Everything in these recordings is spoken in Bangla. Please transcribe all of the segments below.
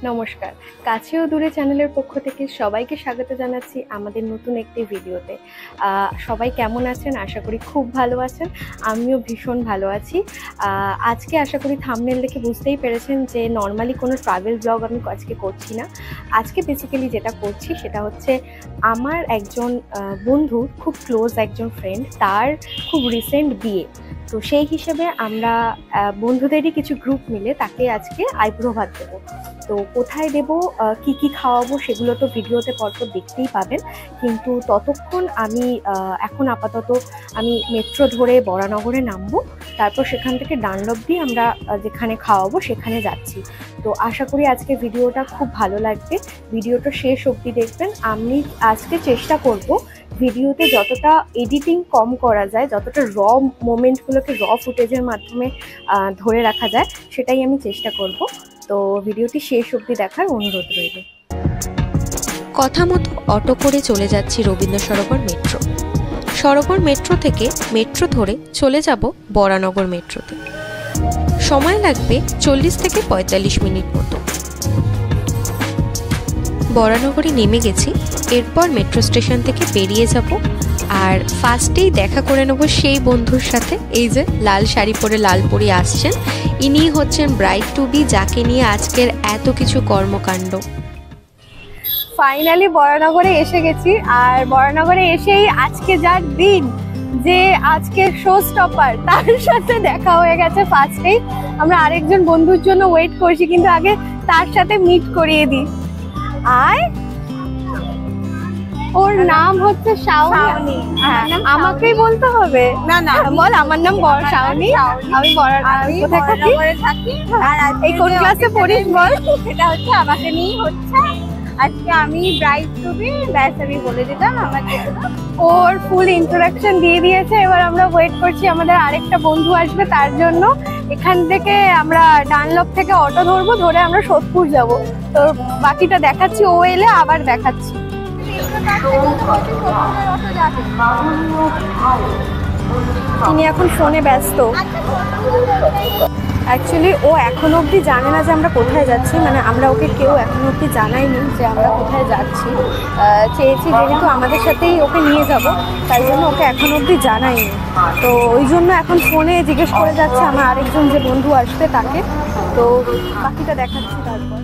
নমস্কার, কাছে ও দূরে চ্যানেলের পক্ষ থেকে সবাইকে স্বাগত জানাচ্ছি আমাদের নতুন একটি ভিডিওতে। সবাই কেমন আছেন? আশা করি খুব ভালো আছেন। আমিও ভীষণ ভালো আছি। আজকে আশা করি থাম্বনেল দেখে বুঝতেই পেরেছেন যে নর্মালি কোনো ট্রাভেল ব্লগ আমি আজকে করছি না। আজকে বেসিক্যালি যেটা করছি সেটা হচ্ছে আমার একজন বন্ধুর খুব ক্লোজ একজন ফ্রেন্ড, তার খুব রিসেন্ট বিয়ে। তো সেই হিসেবে আমরা বন্ধুদেরই কিছু গ্রুপ মিলে তাকে আজকে আইব্রো ভাত দেবো। তো কোথায় দেব, কি কি খাওয়াবো সেগুলো তো ভিডিওতে পরপর দেখতেই পাবেন, কিন্তু ততক্ষণ আমি এখন আপাতত আমি মেট্রো ধরে বরানগরে নামবো, তারপর সেখান থেকে ডানলপ দিয়ে আমরা যেখানে খাওয়াবো সেখানে যাচ্ছি। তো আশা করি আজকে ভিডিওটা খুব ভালো লাগবে, ভিডিওটা শেষ অবধি দেখবেন। আমি আজকে চেষ্টা করব ভিডিওতে যতটা এডিটিং কম করা যায়, যতটা র মোমেন্টগুলোকে র ফুটেজের মাধ্যমে ধরে রাখা যায় সেটাই আমি চেষ্টা করব। তো ভিডিওটি শেষ অবধি দেখার অনুরোধ রইল। কথা মতো অটো করে চলে যাচ্ছি রবীন্দ্র সরোবর মেট্রো। সরোবর মেট্রো থেকে মেট্রো ধরে চলে যাব বরানগর মেট্রোতে। সময় লাগবে 40 থেকে 45 মিনিট মতো। বরানগরে নেমে গেছি, এরপর মেট্রো স্টেশন থেকে বেরিয়ে যাব। আর ফার্স্টেই দেখা করে নেব সেই বন্ধুর সাথে, এই যে লাল শাড়ি পরে লালপুরি আসছেন, ইনি হচ্ছেন ব্রাইড টু বি, যাকে নিয়ে আজকের এত কিছু কর্মকাণ্ড। ফাইনালি বরানগরে এসে গেছি, আর বরানগরে এসেই আজকে যার দিন, যে আজকের শো স্টপার, তার সাথে দেখা হয়ে গেছে ফার্স্টেই। আমরা আরেকজন বন্ধুর জন্য ওয়েট করছি, কিন্তু আগে তার সাথে মিট করিয়ে দিই। আয়, ওর নাম হচ্ছে শাওনি। আমাকেই বলতে হবে? না না, বল। আমার নাম শাওনি, আমি কোথায় থাকি আর এই কোন ক্লাসে পড়িস বল। সেটা হচ্ছে আমাকে নিয়েই হচ্ছে। আজকে আমি ব্রাইড টু বি, ব্যাস আমি বলে দিলাম আমাকে। ওর ফুল ইন্ট্রোডাকশন দিয়ে দিয়েছে, এবার আমরা ওয়েট করছি আমাদের আরেকটা বন্ধু আসবে তার জন্য। এখান থেকে আমরা ডানলপ থেকে অটো ধরবো, ধরে আমরা সোদপুর যাব। তো বাকিটা দেখাচ্ছি, ও এলে আবার দেখাচ্ছি। তিনি এখন ফোনে ব্যস্ত। অ্যাকচুয়ালি ও এখনো অবধি জানে না যে আমরা কোথায় যাচ্ছি, মানে আমরা ওকে কেউ এখনো অবধি জানাইনি যে আমরা কোথায় যাচ্ছি। চেয়েছি যেহেতু আমাদের সাথেই ওকে নিয়ে যাব, তাই জন্য ওকে এখনো অবধি জানাইনি। তো ওই জন্য এখন ফোনে জিজ্ঞেস করে যাচ্ছে আমার আরেকজন যে বন্ধু আসবে তাকে। তো বাকিটা দেখাচ্ছি তারপর।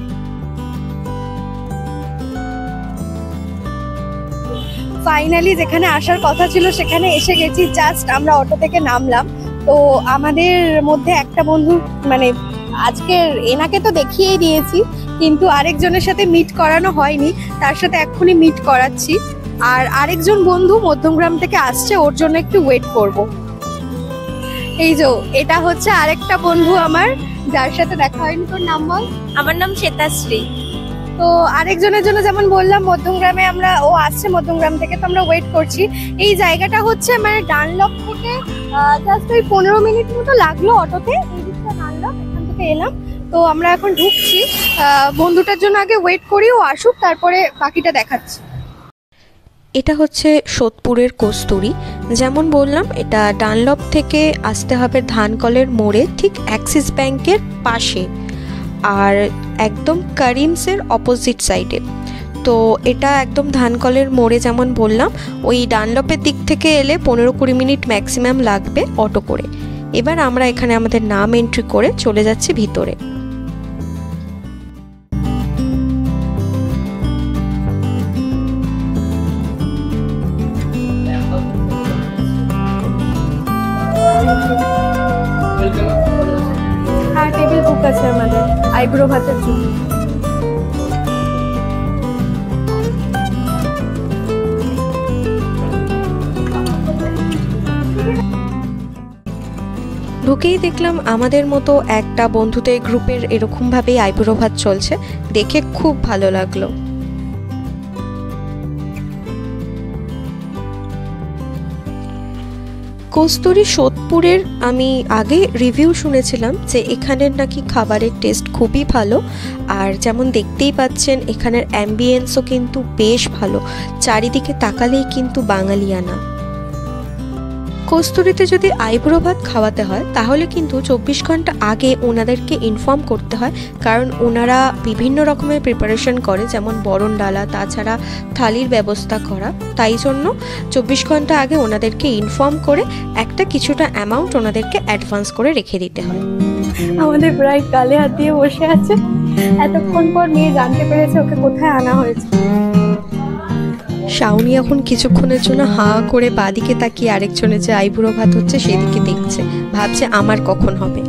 ফাইনালি যেখানে আসার কথা ছিল সেখানে এসে গেছি। জাস্ট আমরা অটো থেকে নামলাম। তো আমাদের মধ্যে একটা বন্ধু, মানে আজকের এনাকে তো দেখিয়েই দিয়েছি, কিন্তু আরেকজনের সাথে মিট করানো হয়নি, তার সাথে এক্ষুনি মিট করাচ্ছি। আর আরেকজন বন্ধু মধ্যমগ্রাম থেকে আসছে, ওর জন্য একটু ওয়েট করব। এই যে এটা হচ্ছে আরেকটা বন্ধু আমার, যার সাথে দেখা হয়নি। তোর নাম বল। আমার নাম শ্বেতাশ্রী। তো আরেকজনের জন্য যেমন বললাম মধ্যমগ্রামে ও আসছে মধ্যমগ্রাম থেকে, তো আমরা ওয়েট করছি। এই জায়গাটা হচ্ছে মানে ডানলপ থেকে জাস্ট ওই 15 মিনিট মতো লাগলো অটোতে। এই দিকটা ডানলপ, এখান থেকে এলাম। তো আমরা এখন ঢুকছি। বন্ধুটার জন্য আগে ওয়েট করি, ও আসুক, তারপরে বাকিটা দেখাচ্ছি। এটা হচ্ছে সোদপুরের কস্তুরি। যেমন বললাম, এটা ডানলপ থেকে আসতে হবে ধানকলের মোড়ে, ঠিক অ্যাক্সিস ব্যাংকের পাশে, আর একদম করিমসের অপোজিট সাইডে। তো এটা একদম ধানকলের মোড়ে, যেমন বললাম, ওই ডানলপের দিক থেকে এলে 15-20 মিনিট ম্যাক্সিমাম লাগবে অটো করে। এবার আমরা এখানে আমাদের নাম এন্ট্রি করে চলে যাচ্ছি ভিতরে। হ্যাঁ, টেবিল বুক আছে আমাদের আইব্রো ভাতের জন্য। ঢুকেই দেখলাম আমাদের মতো একটা বন্ধুদের গ্রুপের এরকমভাবেই আইব্রো ভাত চলছে, দেখে খুব ভালো লাগলো। কস্তুরি সোদপুরের আমি আগে রিভিউ শুনেছিলাম যে এখানের নাকি খাবারের টেস্ট খুবই ভালো, আর যেমন দেখতেই পাচ্ছেন এখানের অ্যাম্বিয়েন্সও কিন্তু বেশ ভালো, চারিদিকে তাকালেই কিন্তু বাঙালিয়ানা। কস্তুরীতে যদি আইবুড়ো ভাত খাওয়াতে হয় তাহলে কিন্তু 24 ঘন্টা আগে ওনাদেরকে ইনফর্ম করতে হয়, কারণ ওনারা বিভিন্ন রকমের প্রিপারেশন করে, যেমন বরণ ডালা, তাছাড়া থালির ব্যবস্থা করা। তাই জন্য 24 ঘন্টা আগে ওনাদেরকে ইনফর্ম করে একটা কিছুটা অ্যামাউন্ট ওনাদেরকে অ্যাডভান্স করে রেখে দিতে হয়। আমাদের ব্রাইড গালে হাত দিয়ে বসে আছে, এতক্ষণ পর মেয়ে জানতে পেরেছে ওকে কোথায় আনা হয়েছে। শাওনি এখন কিছুক্ষণের জন্য হাঁ করে বাদিকে তাকিয়ে আরেকজনের যে আইবুড়ো ভাত হচ্ছে সেদিকে দেখছে, ভাবছে আমার কখন হবে।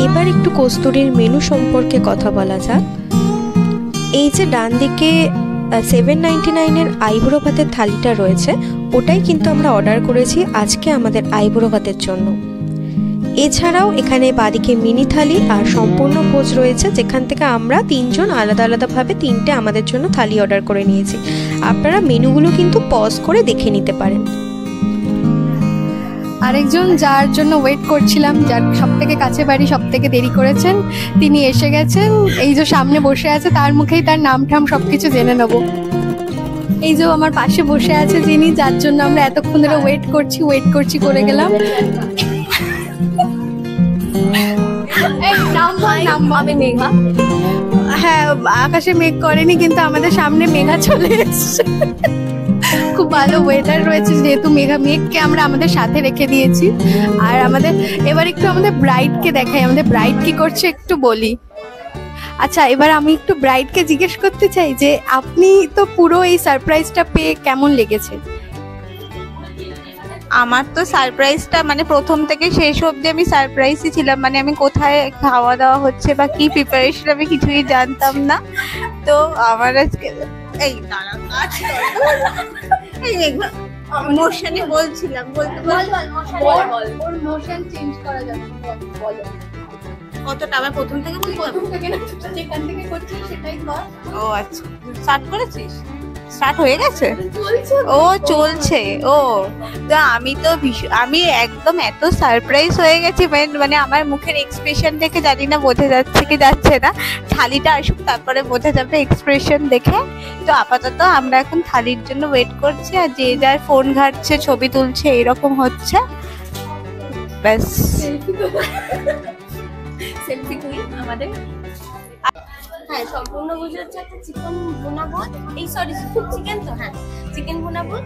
এবার একটু কস্তুরীর মেনু সম্পর্কে কথা বলা যাক। এই যে ডান দিকে 799-এর আইবুড়ো ভাতের থালিটা রয়েছে, ওটাই কিন্তু আমরা অর্ডার করেছি আজকে আমাদের আইবুড়ো ভাতের জন্য। এছাড়াও এখানে বাদিকে মিনি থালি আর সম্পূর্ণ ভোজ রয়েছে, যেখান থেকে আমরা 3 জন আলাদা আলাদাভাবে 3টে আমাদের জন্য থালি অর্ডার করে নিয়েছি। আপনারা মেনুগুলো কিন্তু পজ করে দেখে নিতে পারেন। আরেকজন যার জন্য ওয়েট করছিলাম, যার সব থেকে কাছে বাড়ি, সব থেকে দেরি করেছেন, তিনি এসে গেছেন। এই যে সামনে বসে আছে, তার মুখেই তার নাম ঠাম সবকিছু জেনে নেব। এই যে আমার পাশে বসে আছে যিনি, যার জন্য আমরা এতক্ষণ ধরে ওয়েট করছি করে গেলাম। আমি মেঘা। হ্যাঁ, আকাশে মেঘ করেনি, কিন্তু আমাদের সামনে মেঘা চলে এসেছে। খুব ভালো ওয়েদার রয়েছে, যেহেতু মেঘকে আমরা আমাদের সাথে রেখে দিয়েছি। আর এবার একটু আমাদের ব্রাইডকে দেখাই, আমাদের ব্রাইড কি করছে একটু বলি। আচ্ছা, এবার আমি একটু ব্রাইডকে জিজ্ঞেস করতে চাই যে আপনি তো পুরো এই সারপ্রাইজটা পেয়ে কেমন লেগেছে? আমার তো সারপ্রাইজটা মানে প্রথম থেকে শেষ অবধি আমি সারপ্রাইজই ছিলাম। মানে আমি কোথায় খাওয়া দাওয়া হচ্ছে বা কি প্রিপারেশন আমি কিছুই জানতাম না। তো আমার আজকে এই মোশনে বলছিলাম, ওর মোশন চেঞ্জ করা যাবে, বলো কতটা আবার প্রথম থেকে বলবো? যেখান থেকে করছিস সেটাই কর। ও আচ্ছা, স্টার্ট করেছিস? স্টার্ট হয়ে গেছে? ও চলছে। ও তো আমি একদম এত সারপ্রাইজ হয়ে গেছি, মানে আমার মুখের এক্সপ্রেশন দেখে জানি না বোঝা যাচ্ছে কি যাচ্ছে না। থালিটা আসুক তারপরে বোঝা যাবে এক্সপ্রেশন দেখে। তো আপাতত আমরা এখন থালির জন্য ওয়েট করছি, আর যে যার ফোন ঘাটছে, ছবি তুলছে, এরকম হচ্ছে। ব্যাস, সেলফি তুই আমাদের। হ্যাঁ, সম্পূর্ণ ভোজ হচ্ছে একটা চিকেন ভুনা ভোজ, চিকেন তো, হ্যাঁ চিকেন ভুনা ভোজ।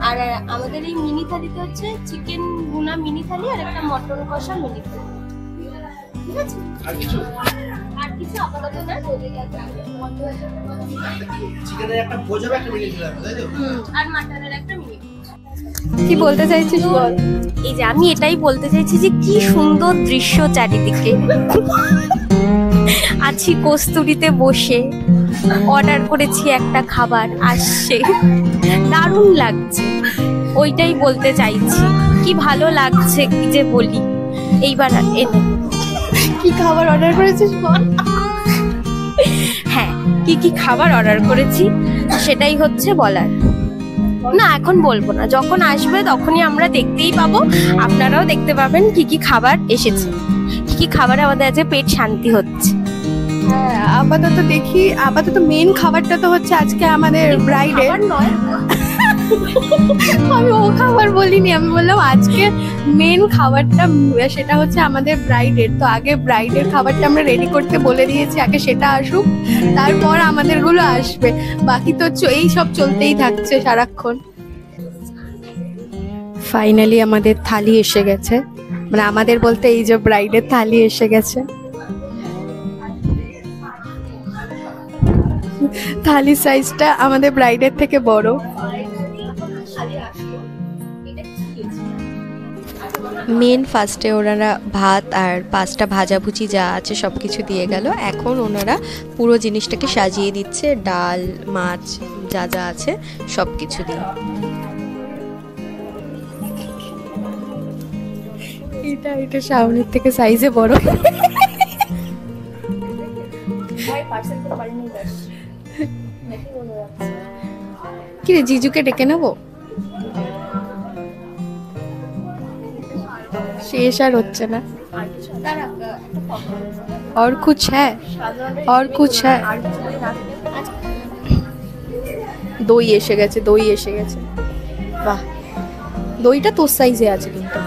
আর আমাদের এই মিনি থালিতে হচ্ছে চিকেন ভুনা মিনি থালি আর একটা মটন কষা মিনি থালি। ঠিক আছে, আর কিছু আপাতত না, চিকেনের একটা ভোজ হবে, একটা মিনি থালি, তাই তো? আর মাটনের একটা মিনি। কি বলতে চাইছিস বল? এই যে আমি এটাই বলতে চাইছি যে কি সুন্দর দৃশ্য চারিদিকে। আছি কস্তুরীতে বসে, অর্ডার করেছি একটা খাবার, আসছে, দারুণ লাগছে, ওইটাই বলতে চাইছি। কি ভালো লাগছে কি যে বলি। এইবার এনে কি খাবার অর্ডার করেছিস বল? হ্যাঁ, কি খাবার অর্ডার করেছি সেটাই হচ্ছে বলার। না, এখন বলবো না, যখন আসবে তখনই আমরা দেখতেই পাবো, আপনারাও দেখতে পাবেন কি খাবার এসেছে, কি খাবারে আমাদের আজকে পেট শান্তি হচ্ছে। হ্যাঁ, আপাতত দেখি, আপাতত মেন খাবারটা তো হচ্ছে আজকে আমাদের ব্রাইডের। আমি ও খাবার বলিনি, আমি বললাম আজকে মেন খাবারটা সেটা হচ্ছে আমাদের ব্রাইডের। তো আগে ব্রাইডের খাবারটা আমরা রেডি করতে বলে দিয়েছি, আগে সেটা আসুক, তারপর আমাদের গুলো আসবে। বাকি তো এই সব চলতেই থাকছে সারাক্ষণ। ফাইনালি আমাদের থালি এসে গেছে, মানে আমাদের বলতে এই যে ব্রাইডের থালি এসে গেছে। থালি সাইজটা আমাদের ব্রাইডের থেকে বড়। মেন ফার্স্টে ওনারা ভাত আর 5টা ভাজাভুজি যা আছে সব কিছু দিয়ে গেল। এখন ওনারা পুরো জিনিসটাকে সাজিয়ে দিচ্ছে, ডাল, মাছ যা যা আছে সব কিছু দিয়ে। এটা শাওনির থেকে সাইজে বড়। কি রে, জিজুকে ডেকে নেবো? শেষ আর হচ্ছে না। और कुछ है? और कुछ है? দই এসে গেছে, দই এসে গেছে। বাহ, দইটা তোর সাইজে আছে কিন্তু।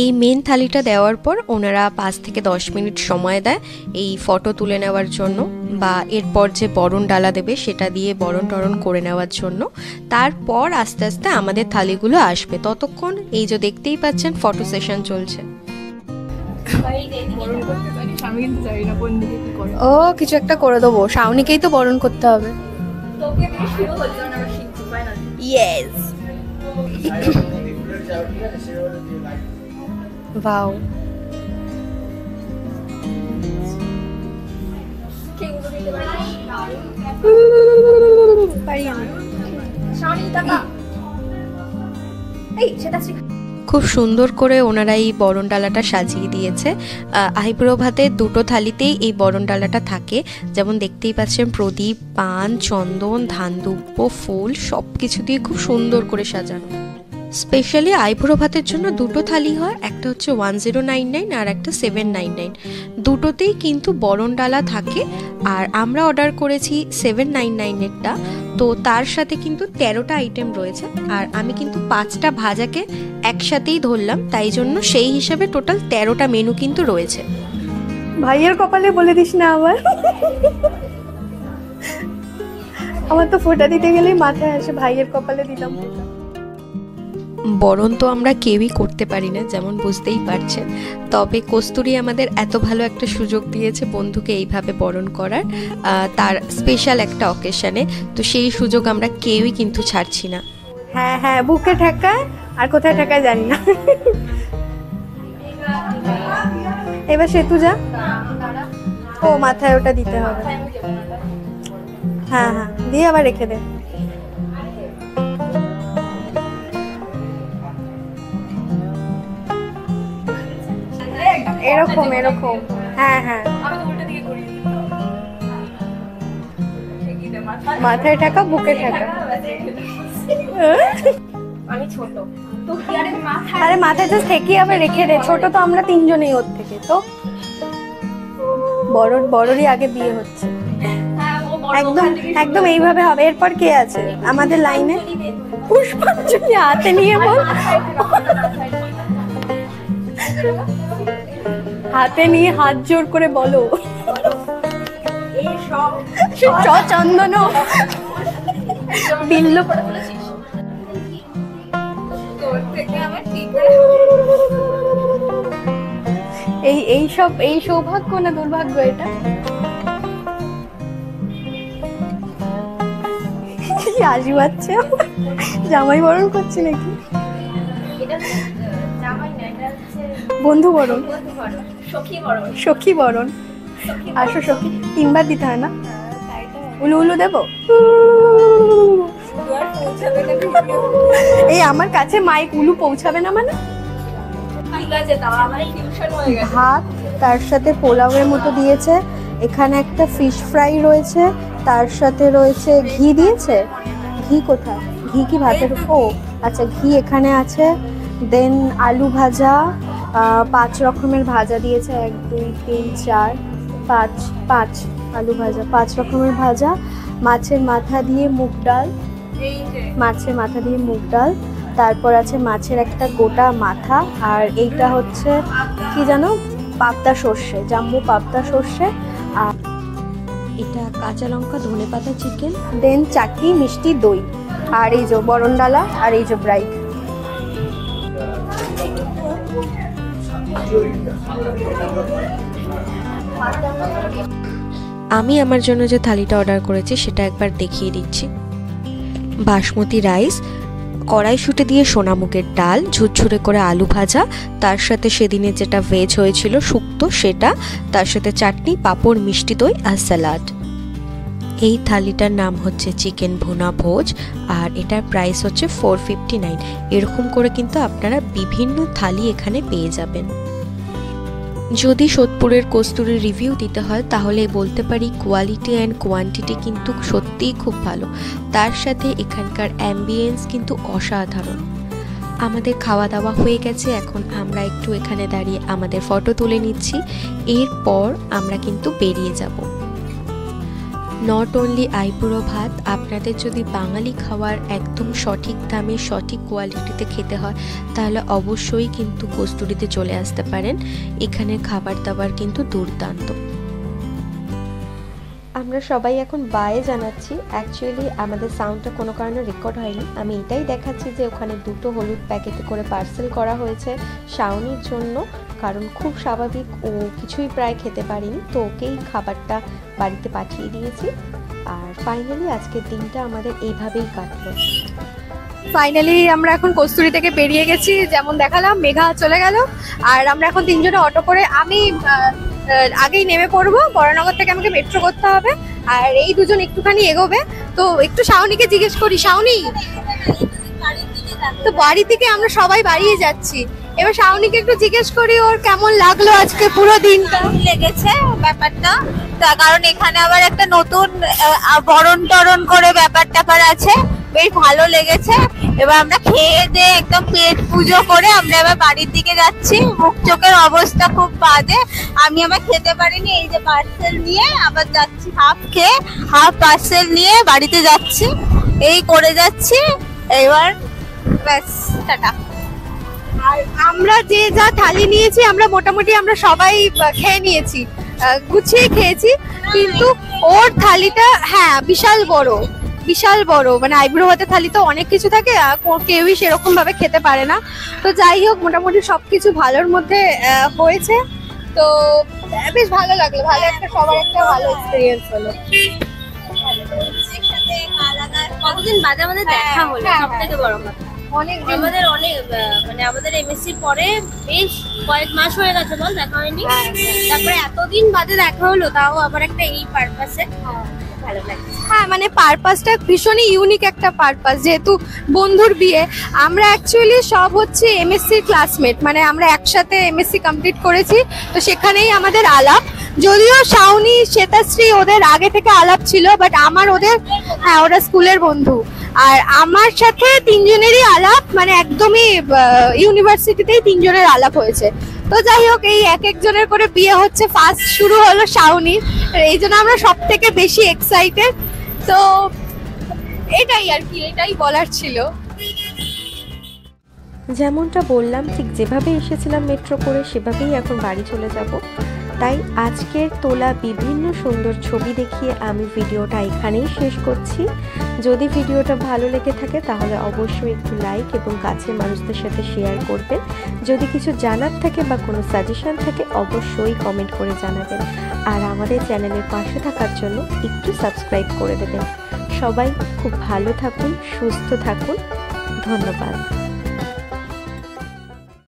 এই মেন থালিটা দেওয়ার পর ওনারা 5 থেকে 10 মিনিট সময় দেয় এই ফটো তুলে নেওয়ার জন্য, বা এরপর যে বরণ ডালা দেবে সেটা দিয়ে বরণ টরণ করে নেওয়ার জন্য। তারপর আস্তে আস্তে আমাদের থালিগুলো আসবে। ততক্ষণ এই যে দেখতেই পাচ্ছেন ফটো সেশন চলছে। ও কিছু একটা করে দেবো, শাওনিকেই তো বরণ করতে হবে। ইয়েস। ওয়াও, খুব সুন্দর করে ওনারা এই বরণ ডালাটা সাজিয়ে দিয়েছে। আইবুড়ো ভাতের দুটো থালিতেই এই বরণ ডালাটা থাকে। যেমন দেখতেই পাচ্ছেন প্রদীপ, পান, চন্দন, ধানদুব্য, ফুল সব কিছু দিয়ে খুব সুন্দর করে সাজানো। স্পেশালি আইবুড়ো ভাতের জন্য দুটো থালি হয়, একটা হচ্ছে 1099 আর একটা 799। দুটোতেই কিন্তু বরণ ডালা থাকে। আর আমরা অর্ডার করেছি 799-এরটা, তো তার সাথে কিন্তু 13টা আইটেম রয়েছে। আর আমি কিন্তু 5টা ভাজাকে একসাথেই ধরলাম, তাই জন্য সেই হিসাবে টোটাল 13টা মেনু কিন্তু রয়েছে। ভাইয়ের কপালে বলে দিস না আবার। আমার তো ফোঁটা দিতে গেলেই মাথায় আসে, ভাইয়ের কপালে দিলাম। বরণ তো আমরা কেউই করতে পারি না, যেমন বুঝতেই পারছেন। তবে কস্তুরী আমাদের এত ভালো একটা সুযোগ দিয়েছে বন্ধুকে এইভাবে বরণ করার, তার স্পেশাল একটা অকেশনে। তো সেই সুযোগ আমরা কেউই কিন্তু ছাড়ছি না। হ্যাঁ হ্যাঁ, বুকে ঠেকায়, আর কোথায় ঠেকায় জানি না। এবার সেতু যা। ও মাথায় ওটা দিতে হবে। হ্যাঁ হ্যাঁ, দিয়ে আবার রেখে দে। এরকম এরকম, হ্যাঁ হ্যাঁ, মাথায় ঠেকা, বুকে ঠেকা। আরে মাথায় জাস্ট ঠেকিয়ে আবার রেখে দে। ছোট তো আমরা 3 জনেই ওর থেকে, তো বড়রই আগে বিয়ে হচ্ছে। একদম একদম এইভাবে হবে। এরপর কে আছে আমাদের লাইনে? পুষ্পাঞ্জলি হাতে নিয়ে বল, হাতে নিয়ে হাত জোর করে বলো, চন্দন বিল্ল। এই সৌভাগ্য না দুর্ভাগ্য এটা? হাসি পাচ্ছে, জামাই বরণ করছে নাকি? বন্ধু বরণ, সখী বরণ। আসো সখী, 3 বার দিতে হয় না? উলু উলু দেবো? এই আমার কাছে মাইক, উলু পৌঁছাবে না মানে? ভাত, তার সাথে পোলাওয়ের মতো দিয়েছে। এখানে একটা ফিশ ফ্রাই রয়েছে, তার সাথে রয়েছে ঘি দিয়েছে। ঘি কোথায়? ঘি কি ভাতের? ও আচ্ছা, ঘি এখানে আছে। দেন আলু ভাজা, 5 রকমের ভাজা দিয়েছে। 1 2 3 4 5 আলু ভাজা, 5 রকমের ভাজা। মাছের মাথা দিয়ে মুগ ডাল, মাছের মাথা দিয়ে মুগ ডাল। তারপর আছে মাছের একটা গোটা মাথা। আর এইটা হচ্ছে কি জানো, পাবদা সর্ষে, জাম্বু পাবদা সর্ষে। আর এটা কাঁচা লঙ্কা, ধনেপাতা, চিকেন। দেন চাটনি, মিষ্টি, দই। আর এই যে বরণ ডালা, আর এই যে ব্রাইড। আমি আমার জন্য যে থালিটা অর্ডার করেছি সেটা একবার দেখিয়ে দিচ্ছি। বাসমতি রাইস, কড়াইশুঁটি দিয়ে সোনামুগের ডাল, ঝুরঝুরে করে আলু ভাজা, তার সাথে সেদিনে যেটা ভেজ হয়েছিল শুক্তো সেটা, তার সাথে চাটনি, পাঁপড়, মিষ্টি দই আর স্যালাড। এই থালিটার নাম হচ্ছে চিকেন ভুনা ভোজ, আর এটার প্রাইস হচ্ছে 459। এরকম করে কিন্তু আপনারা বিভিন্ন থালি এখানে পেয়ে যাবেন। যদি সোদপুরের কস্তুরীর রিভিউ দিতে হয় তাহলে বলতে পারি কোয়ালিটি অ্যান্ড কোয়ান্টিটি কিন্তু সত্যিই খুব ভালো। তার সাথে এখানকার অ্যাম্বিয়েন্স কিন্তু অসাধারণ। আমাদের খাওয়া দাওয়া হয়ে গেছে, এখন আমরা একটু এখানে দাঁড়িয়ে আমাদের ফটো তুলে নিচ্ছি। এরপর আমরা কিন্তু বেরিয়ে যাব। নট অনলি আইবুড়ো ভাত, আপনাদের যদি বাঙালি খাবার একদম সঠিক দামে সঠিক কোয়ালিটিতে খেতে হয় তাহলে অবশ্যই কিন্তু কস্তুরীতে চলে আসতে পারেন। এখানের খাবার দাবার কিন্তু দুর্দান্ত। আমরা সবাই এখন বায়ে জানাচ্ছি। অ্যাকচুয়ালি আমাদের সাউন্ডটা কোনো কারণে রেকর্ড হয়নি। আমি এটাই দেখাচ্ছি যে ওখানে 2টো হলুদ প্যাকেটে করে পার্সেল করা হয়েছে শাওনির জন্য, কারণ খুব স্বাভাবিক ও কিছুই প্রায় খেতে পারিনি, তো ওকেই খাবারটা বাড়িতে পাঠিয়ে দিয়েছি। আর ফাইনালি আজকের দিনটা আমাদের এইভাবেই কাটলো। ফাইনালি আমরা এখন কস্তুরী থেকে বেরিয়ে গেছি, যেমন দেখালাম মেঘা চলে গেল। আর আমরা এখন 3 জনে অটো করে, আমি আগেই নেমে পড়বো, বড়নগর থেকে আমাকে মেট্রো করতে হবে, আর এই দুজন একটুখানি এগোবে। তো একটু শাওনিকে জিজ্ঞেস করি, শাওনি তো বাড়ি থেকে আমরা সবাই বাড়িয়ে যাচ্ছি, এবার শাওনিকে একটু জিজ্ঞেস করি ওর কেমন লাগলো আজকে পুরো দিনটা। লেগেছে ব্যাপারটা, তার কারণ এখানে আবার একটা নতুন বরণ টরণ করে ব্যাপার আছে, বেশ ভালো লেগেছে। এবার আমরা খেয়ে দিয়ে একদম পেট পুজো করে আমরা এবার বাড়ির দিকে যাচ্ছি। মুখ চোখের অবস্থা খুব বাজে, আমি আবার খেতে পারিনি, এই যে পার্সেল নিয়ে আবার যাচ্ছি, হাফ খেয়ে হাফ পার্সেল নিয়ে বাড়িতে যাচ্ছি, এই করে যাচ্ছি। এবার ব্যাস, টাটা। আর আমরা যে যা থালি নিয়েছি আমরা মোটামুটি আমরা সবাই খেয়ে নিয়েছি, গুছিয়ে খেয়েছি, কিন্তু ওর থালিটা হ্যাঁ বিশাল বড়, মানে আইবুড়ো ভাতের থালি তো অনেক কিছু থাকে, কেউই সেরকম ভাবে খেতে পারে না। তো যাই হোক, মোটামুটি সবকিছু ভালোর মধ্যে হয়েছে, তো বেশ ভালো লাগলো, ভালো একটা সবার একটা ভালো এক্সপিরিয়েন্স হলো। কতদিন বাদে আমাদের দেখা হলো, সবথেকে বড় কথা অনেক আমাদের মানে আমাদের এমএসসি পরে বেশ কয়েক মাস হয়ে গেছে বল দেখা হয়নি, তারপরে এতদিন বাদে দেখা হলো, তাও আবার একটা এই পারপাসে, ভালো লাগছে। হ্যাঁ, মানে পারপাসটা ভীষণই ইউনিক একটা পারপাস, যেহেতু বন্ধুর বিয়ে। আমরা অ্যাকচুয়ালি সব হচ্ছে এমএসসি ক্লাসমেট, মানে আমরা একসাথে এমএসসি কমপ্লিট করেছি, তো সেখানেই আমাদের আলাপ। যদিও শাওনি শ্বেতাশ্রী ওদের আগে থেকে আলাপ ছিল, বাট আমার হ্যাঁ ওরা স্কুলের বন্ধু, আর আমার সাথে 3 জনেরই আলাপ, মানে একদমই ইউনিভার্সিটিতেই 3 জনের আলাপ হয়েছে। তো যাই হোক, এই এক একজনের করে বিয়ে হচ্ছে, ফার্স্ট শুরু হলো শাওনি, এই জন্য আমরা সব থেকে বেশি এক্সাইটেড। তো এটাই আর কি, এটাই বলার ছিল। যেমনটা বললাম, ঠিক যেভাবে এসেছিলাম মেট্রো করে সেভাবেই এখন বাড়ি চলে যাব। তাই আজকের তোলা বিভিন্ন সুন্দর ছবি দেখিয়ে আমি ভিডিওটা এখানেই শেষ করছি। যদি ভিডিওটা ভালো লেগে থাকে তাহলে অবশ্যই একটু লাইক এবং কাছের মানুষদের সাথে শেয়ার করবেন। যদি কিছু জানার থাকে বা কোনো সাজেশন থাকে অবশ্যই কমেন্ট করে জানাবেন, আর আমাদের চ্যানেলের পাশে থাকার জন্য একটু সাবস্ক্রাইব করে দেবেন। সবাই খুব ভালো থাকুন, সুস্থ থাকুন, ধন্যবাদ।